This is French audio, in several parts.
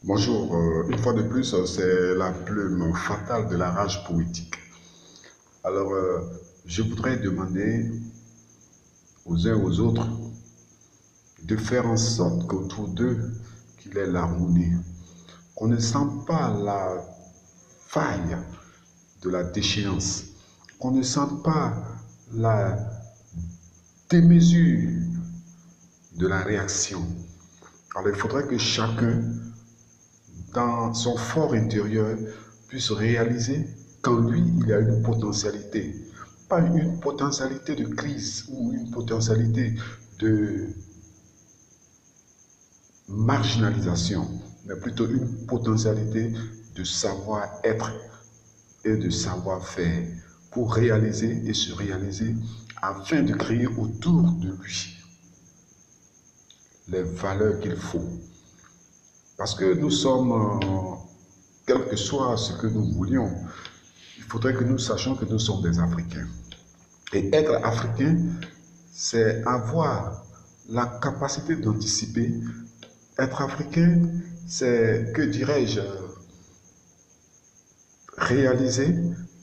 Bonjour, une fois de plus, c'est la plume fatale de la rage poétique. Alors, je voudrais demander aux uns aux autres de faire en sorte qu'autour d'eux, qu'il y ait l'harmonie, qu'on ne sente pas la faille de la déchéance, qu'on ne sente pas la démesure de la réaction. Alors, il faudrait que chacun, dans son fort intérieur, puisse réaliser qu'en lui, il y a une potentialité. Pas une potentialité de crise ou une potentialité de marginalisation, mais plutôt une potentialité de savoir-être et de savoir-faire pour réaliser et se réaliser afin de créer autour de lui les valeurs qu'il faut. Parce que nous sommes, quel que soit ce que nous voulions, il faudrait que nous sachions que nous sommes des Africains. Et être africain, c'est avoir la capacité d'anticiper. Être africain, c'est, que dirais-je, réaliser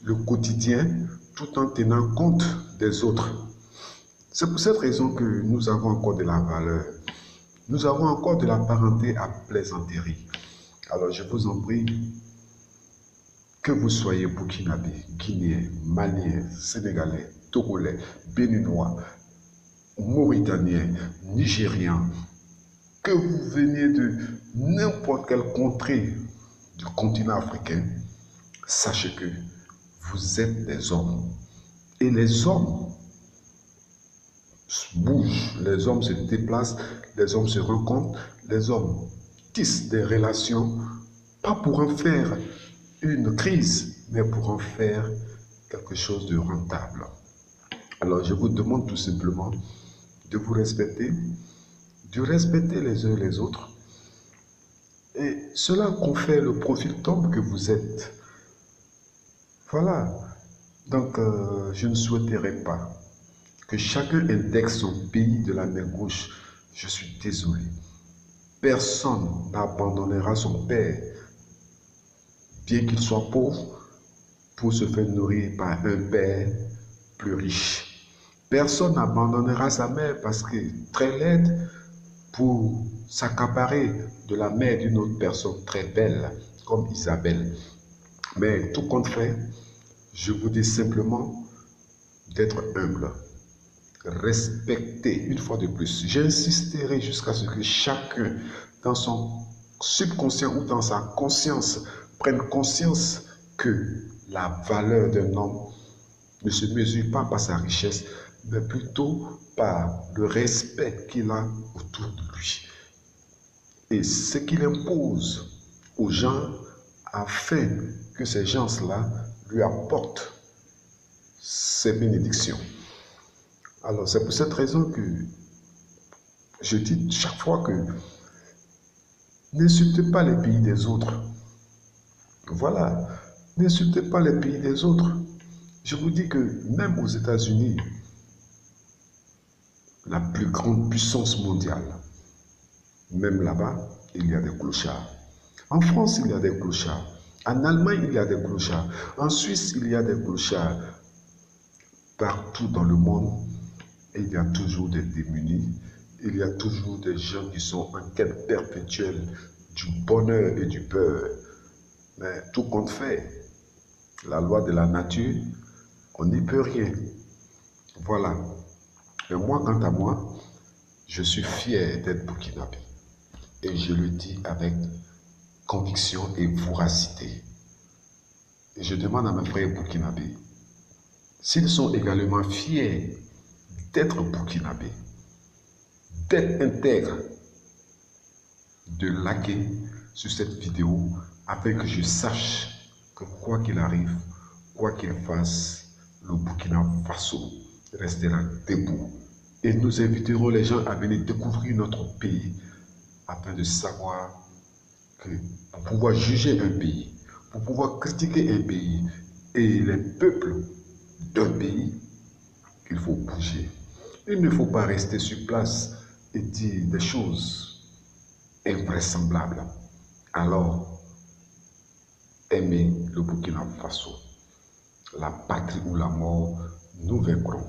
le quotidien tout en tenant compte des autres. C'est pour cette raison que nous avons encore de la valeur. Nous avons encore de la parenté à plaisanterie. Alors je vous en prie, que vous soyez burkinabé, guinéen, malien, sénégalais, togolais, béninois, mauritanien, nigérian, que vous veniez de n'importe quelle contrée du continent africain, sachez que vous êtes des hommes. Et les hommes bougent, les hommes se déplacent, les hommes se rencontrent, les hommes tissent des relations, pas pour en faire une crise, mais pour en faire quelque chose de rentable. Alors je vous demande tout simplement de vous respecter, de respecter les uns les autres, et cela confère le profil d'homme que vous êtes. Voilà. Donc, je ne souhaiterais pas que chacun indexe son pays de la main gauche. Je suis désolé. Personne n'abandonnera son père, bien qu'il soit pauvre, pour se faire nourrir par un père plus riche. Personne n'abandonnera sa mère parce que très laide pour s'accaparer de la mère d'une autre personne très belle, comme Isabelle. Mais tout compte fait, je vous dis simplement d'être humble, respecter une fois de plus. J'insisterai jusqu'à ce que chacun, dans son subconscient ou dans sa conscience, prenne conscience que la valeur d'un homme ne se mesure pas par sa richesse, mais plutôt par le respect qu'il a autour de lui et ce qu'il impose aux gens afin que ces gens-là lui apportent ses bénédictions. Alors, c'est pour cette raison que je dis chaque fois que n'insultez pas les pays des autres. Voilà, n'insultez pas les pays des autres. Je vous dis que même aux États-Unis, la plus grande puissance mondiale, même là-bas, il y a des clochards. En France, il y a des clochards. En Allemagne, il y a des clochards. En Suisse, il y a des clochards. Partout dans le monde, il y a toujours des démunis. Il y a toujours des gens qui sont en quête perpétuelle du bonheur et du beurre. Mais tout compte fait, la loi de la nature, on n'y peut rien. Voilà. Mais moi, quant à moi, je suis fier d'être burkinabé. Et je le dis avec conviction et voracité. Et je demande à mes frères burkinabés s'ils sont également fiers d'être burkinabés, d'être intègres, de liker sur cette vidéo afin que je sache que quoi qu'il arrive, quoi qu'il fasse, le Burkina Faso restera debout. Et nous inviterons les gens à venir découvrir notre pays afin de savoir que pour pouvoir juger un pays, pour pouvoir critiquer un pays et les peuples d'un pays, il faut bouger. Il ne faut pas rester sur place et dire des choses invraisemblables. alors aimez le Burkina Faso. La patrie ou la mort, nous vaincrons.